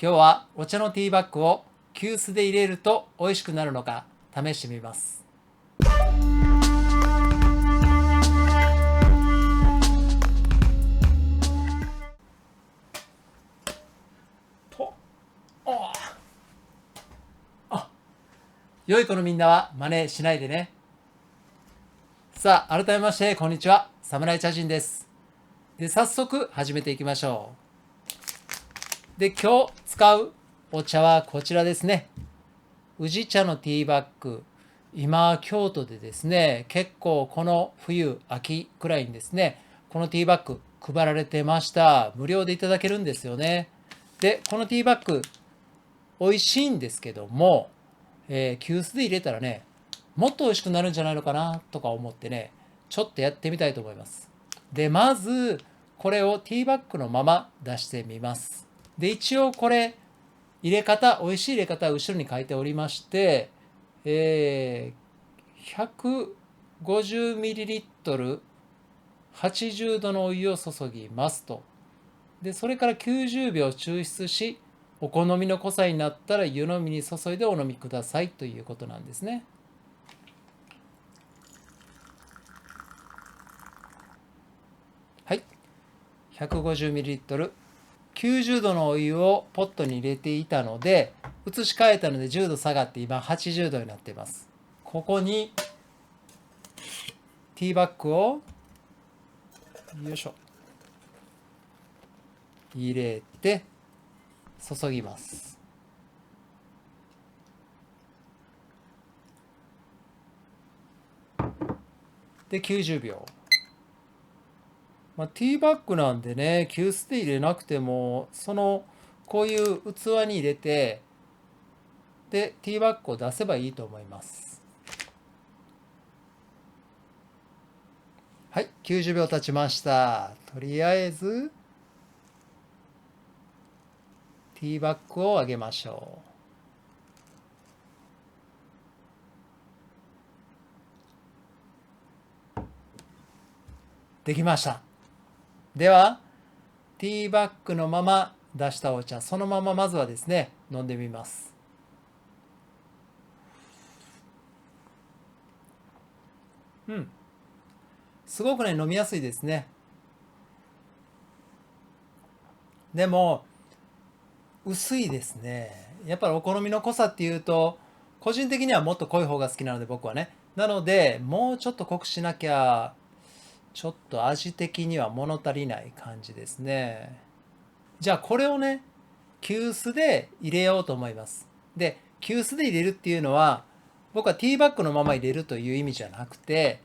今日はお茶のティーバッグを急須で入れると美味しくなるのか試してみます。良い子のみんなは真似しないでね。さあ、改めましてこんにちは。侍茶人です。で、早速始めていきましょう。で、今日使うお茶はこちらですね。宇治茶のティーバッグ。今、京都でですね、結構この冬、秋くらいにですね、このティーバッグ配られてました。無料でいただけるんですよね。で、このティーバッグ、美味しいんですけども、急須で入れたらね、もっと美味しくなるんじゃないのかなとか思ってね、ちょっとやってみたいと思います。で、まず、これをティーバッグのまま出してみます。で、一応これ、入れ方、美味しい入れ方は後ろに書いておりまして、150ml、80度のお湯を注ぎますと。で、それから90秒抽出し、お好みの濃さになったら湯飲みに注いでお飲みくださいということなんですね。はい。150ml、90度のお湯をポットに入れていたので、移し替えたので10度下がって今80度になっています。ここにティーバッグをよいしょ入れて注ぎます。で、90秒。ティーバッグなんでね、急須で入れなくても、こういう器に入れて、で、ティーバッグを出せばいいと思います。はい、90秒経ちました。とりあえず、ティーバッグをあげましょう。できました。では、ティーバッグのまま出したお茶、そのまままずはですね、飲んでみます。すごくね、飲みやすいですね。でも、薄いですね。やっぱりお好みの濃さっていうと、個人的にはもっと濃い方が好きなので僕はね。なので、もうちょっと濃くしなきゃ、ちょっと味的には物足りない感じですね。じゃあこれをね、急須で入れようと思います。で、急須で入れるっていうのは、僕はティーバッグのまま入れるという意味じゃなくて、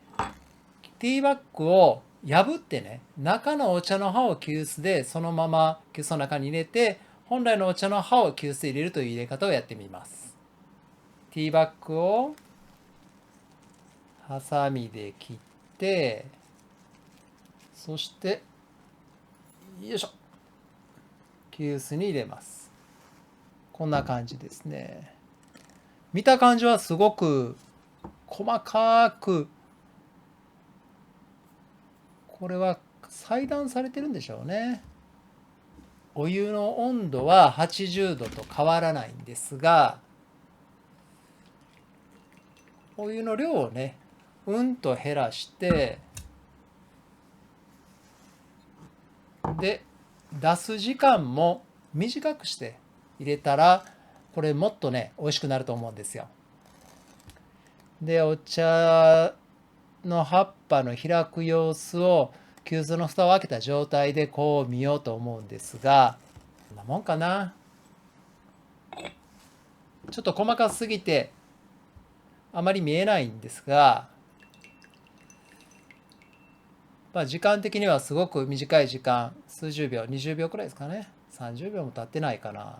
ティーバッグを破ってね、中のお茶の葉を急須でそのまま急須の中に入れて、本来のお茶の葉を急須で入れるという入れ方をやってみます。ティーバッグをハサミで切って、そして、よいしょ。急須に入れます。こんな感じですね。見た感じはすごく細かく、これは裁断されてるんでしょうね。お湯の温度は80度と変わらないんですが、お湯の量をね、うんと減らして、で、出す時間も短くして入れたら、これもっとね、美味しくなると思うんですよ。で、お茶の葉っぱの開く様子を急須の蓋を開けた状態でこう見ようと思うんですが、こんなもんかな。ちょっと細かすぎてあまり見えないんですが、時間的にはすごく短い時間、数十秒、20秒くらいですかね。30秒も経ってないかな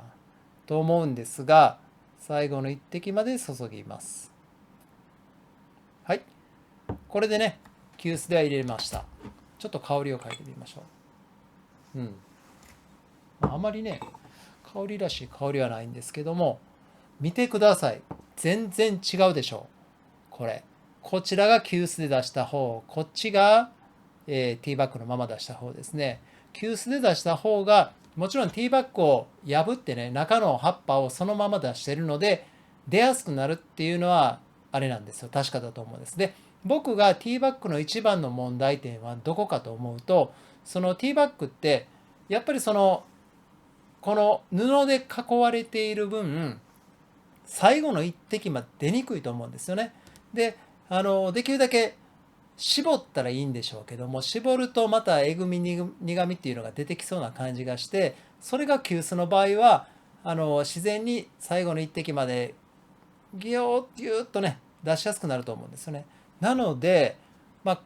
と思うんですが、最後の一滴まで注ぎます。はい。これでね、急須では入れました。ちょっと香りを嗅いでみましょう。あまりね、香りらしい香りはないんですけども、見てください。全然違うでしょう。これ。こちらが急須で出した方、こっちが、ティーバッグのまま出した方ですね。急須で出した方がもちろんティーバッグを破ってね、中の葉っぱをそのまま出してるので、出やすくなるっていうのは、あれなんですよ。確かだと思うんです。で、僕がティーバッグの一番の問題点はどこかと思うと、そのティーバッグって、やっぱりこの布で囲われている分、最後の一滴まで出にくいと思うんですよね。で、できるだけ絞ったらいいんでしょうけども、絞るとまたえぐみ苦みっていうのが出てきそうな感じがして、それが急須の場合は自然に最後の一滴までギューッとね出しやすくなると思うんですよね。なので、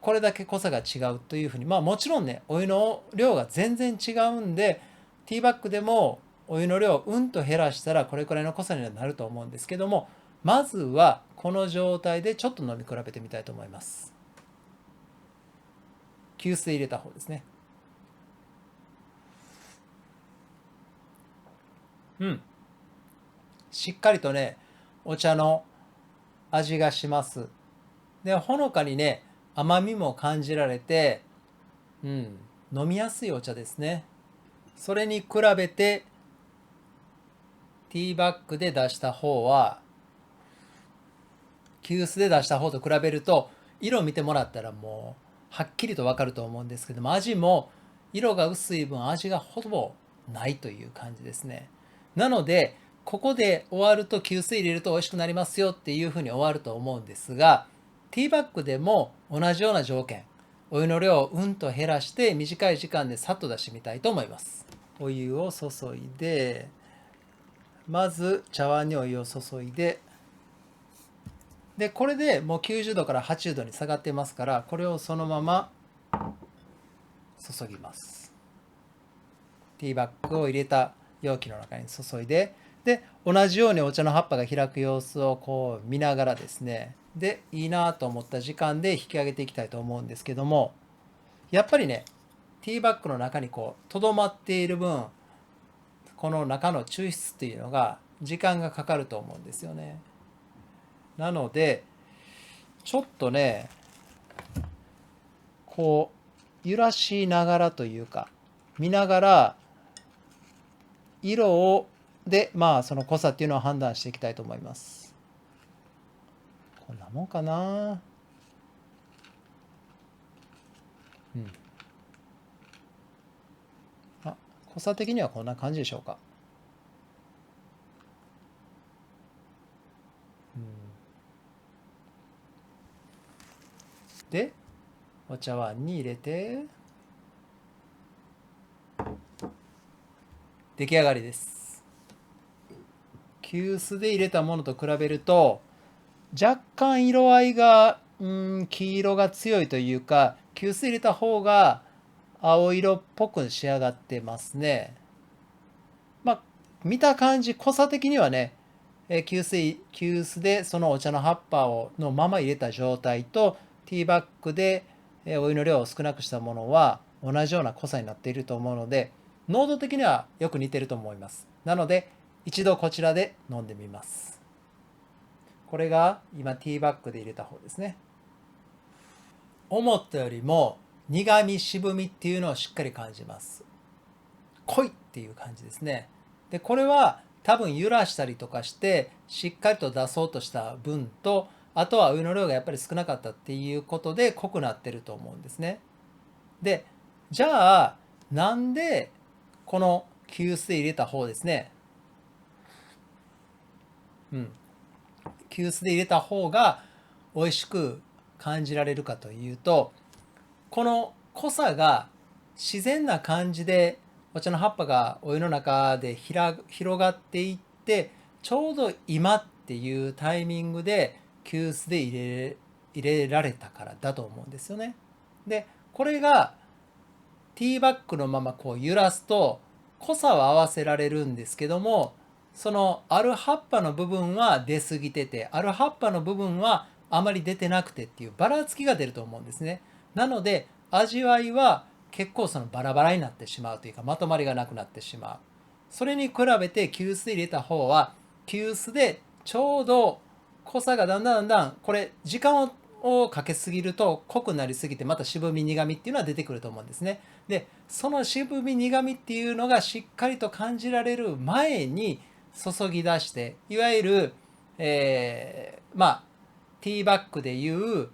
これだけ濃さが違うというふうに、もちろんねお湯の量が全然違うんで、ティーバッグでもお湯の量をうんと減らしたらこれくらいの濃さにはなると思うんですけども、まずはこの状態でちょっと飲み比べてみたいと思います。急須で入れた方ですね。うん。しっかりとね、お茶の味がします。で、ほのかにね、甘みも感じられて、うん、飲みやすいお茶ですね。それに比べて、ティーバッグで出した方は、急須で出した方と比べると、色を見てもらったらもう、はっきりとわかると思うんですけども、味も色が薄い分味がほぼないという感じですね。なので、ここで終わると急須入れると美味しくなりますよっていうふうに終わると思うんですが、ティーバッグでも同じような条件、お湯の量をうんと減らして短い時間でさっと出してみたいと思います。お湯を注いで、まず茶碗にお湯を注いで、で、これでもう90度から80度に下がってますから、これをそのまま注ぎます。ティーバッグを入れた容器の中に注いで、で、同じようにお茶の葉っぱが開く様子をこう見ながらですね、で、いいなと思った時間で引き上げていきたいと思うんですけども、やっぱりね、ティーバッグの中にこう、とどまっている分、この中の抽出っていうのが時間がかかると思うんですよね。なので、ちょっとね、こう揺らしながらというか見ながら色をでその濃さっていうのを判断していきたいと思います。こんなもんかな。うん。濃さ的にはこんな感じでしょうか。うん、でお茶碗に入れて出来上がりです。急須で入れたものと比べると若干色合いが黄色が強いというか、急須入れた方が青色っぽく仕上がってますね。見た感じ濃さ的にはね、急須でそのお茶の葉っぱをのまま入れた状態とティーバッグでお湯の量を少なくしたものは同じような濃さになっていると思うので、濃度的にはよく似てると思います。なので一度こちらで飲んでみます。これが今ティーバッグで入れた方ですね。思ったよりも苦み渋みっていうのをしっかり感じます。濃いっていう感じですね。で、これは多分揺らしたりとかしてしっかりと出そうとした分と、あとはお湯の量がやっぱり少なかったっていうことで濃くなってると思うんですね。で、じゃあなんでこの急須で入れた方ですね。急須で入れた方が美味しく感じられるかというと、この濃さが自然な感じでお茶の葉っぱがお湯の中で広がっていって、ちょうど今っていうタイミングで急須で入れられたからだと思うんですよね。で、これがティーバッグのままこう揺らすと濃さは合わせられるんですけども、そのある葉っぱの部分は出過ぎてて、ある葉っぱの部分はあまり出てなくてっていうばらつきが出ると思うんですね。なので味わいは結構そのバラバラになってしまうというか、まとまりがなくなってしまう。それに比べて急須で入れた方は急須でちょうど濃さがだんだんこれ時間ををかけすぎると濃くなりすぎてまた渋み苦みっていうのは出てくると思うんですね。でその渋み苦みっていうのがしっかりと感じられる前に注ぎ出して、いわゆる、ティーバッグでいう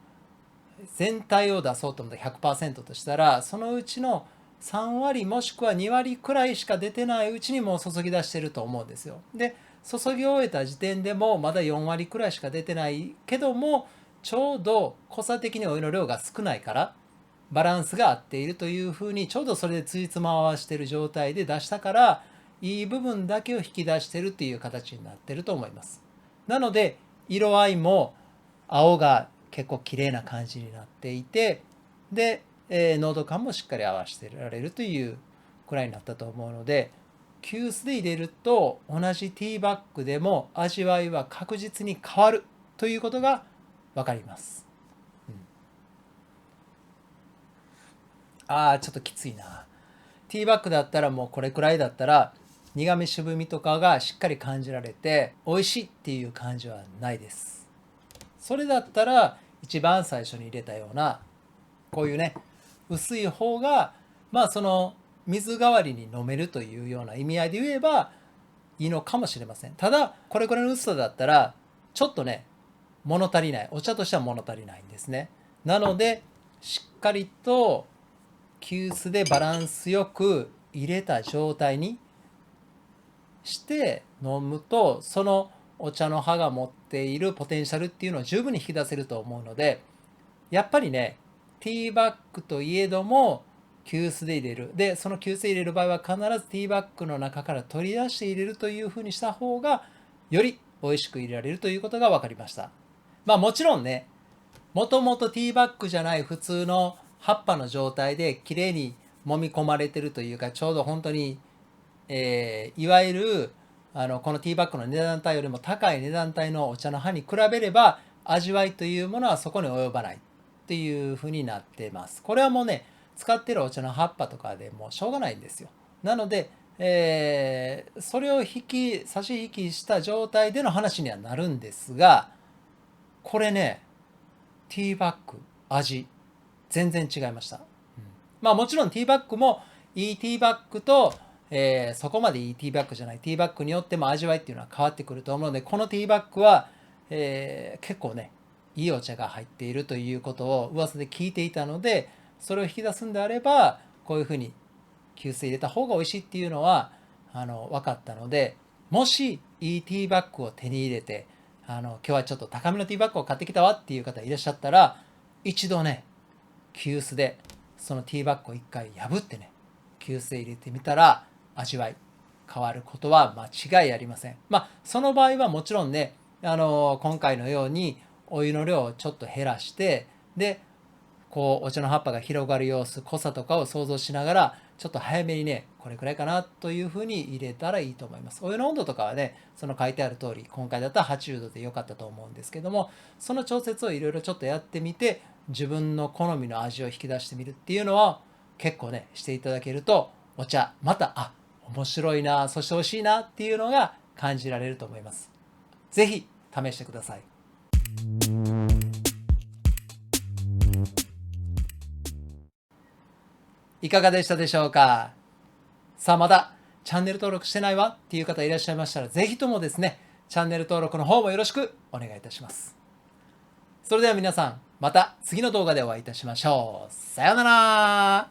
全体を出そうと思ったら 100% としたら、そのうちの3割もしくは2割くらいしか出てないうちにもう注ぎ出してると思うんですよ。で注ぎ終えた時点でもまだ4割くらいしか出てないけども、ちょうど濃さ的にお湯の量が少ないからバランスが合っているというふうに、ちょうどそれでついつま回してる状態で出したから、いい部分だけを引き出してるっていう形になってると思います。なので色合いも青が結構綺麗な感じになっていて、で、濃度感もしっかり合わせてられるというくらいになったと思うので、急須で入れると同じティーバッグでも味わいは確実に変わるということが分かります。ちょっときついな。ティーバッグだったらもうこれくらいだったら苦味渋みとかがしっかり感じられて美味しいっていう感じはないです。それだったら一番最初に入れたようなこういうね薄い方がその水代わりに飲めるというような意味合いで言えばいいのかもしれません。ただこれくらいの薄さだったらちょっとね物足りない、お茶としては物足りないんですね。なのでしっかりと急須でバランスよく入れた状態にして飲むと、そのお茶の葉が持っているポテンシャルっていうのを十分に引き出せると思うので、やっぱりねティーバッグといえども急須で入れる。でその急須で入れる場合は必ずティーバッグの中から取り出して入れるというふうにした方がより美味しく入れられるということが分かりました。もちろんね、もともとティーバッグじゃない普通の葉っぱの状態できれいに揉み込まれてるというか、ちょうど本当に、いわゆるこのティーバッグの値段帯よりも高い値段帯のお茶の葉に比べれば味わいというものはそこに及ばないっていう風になってます。これはもうね使ってるお茶の葉っぱとかでもうしょうがないんですよ。なので、それを差し引きした状態での話にはなるんですが、これねティーバッグ味全然違いました。もちろんティーバッグもいいティーバッグと、そこまでいいティーバッグじゃないティーバッグによっても味わいっていうのは変わってくると思うので、このティーバッグは、結構ねいいお茶が入っているということを噂で聞いていたので、それを引き出すんであればこういうふうに急須入れた方が美味しいっていうのは分かったので、もしいいティーバッグを手に入れて今日はちょっと高めのティーバッグを買ってきたわっていう方いらっしゃったら、一度ね急須でそのティーバッグを一回破ってね急須で入れてみたら味わい変わることは間違いありません。その場合はもちろんね今回のようにお湯の量をちょっと減らして、でこうお茶の葉っぱが広がる様子、濃さとかを想像しながらちょっと早めにねこれくらいかなというふうに入れたらいいと思います。お湯の温度とかはねその書いてある通り今回だったら80度で良かったと思うんですけども、その調節をいろいろちょっとやってみて自分の好みの味を引き出してみるっていうのは結構ねしていただけると、お茶また面白いな、そして美味しいなっていうのが感じられると思います。ぜひ試してください。いかがでしたでしょうか。さあまだチャンネル登録してないわっていう方いらっしゃいましたら、ぜひともですねチャンネル登録の方もよろしくお願いいたします。それでは皆さんまた次の動画でお会いいたしましょう。さようなら。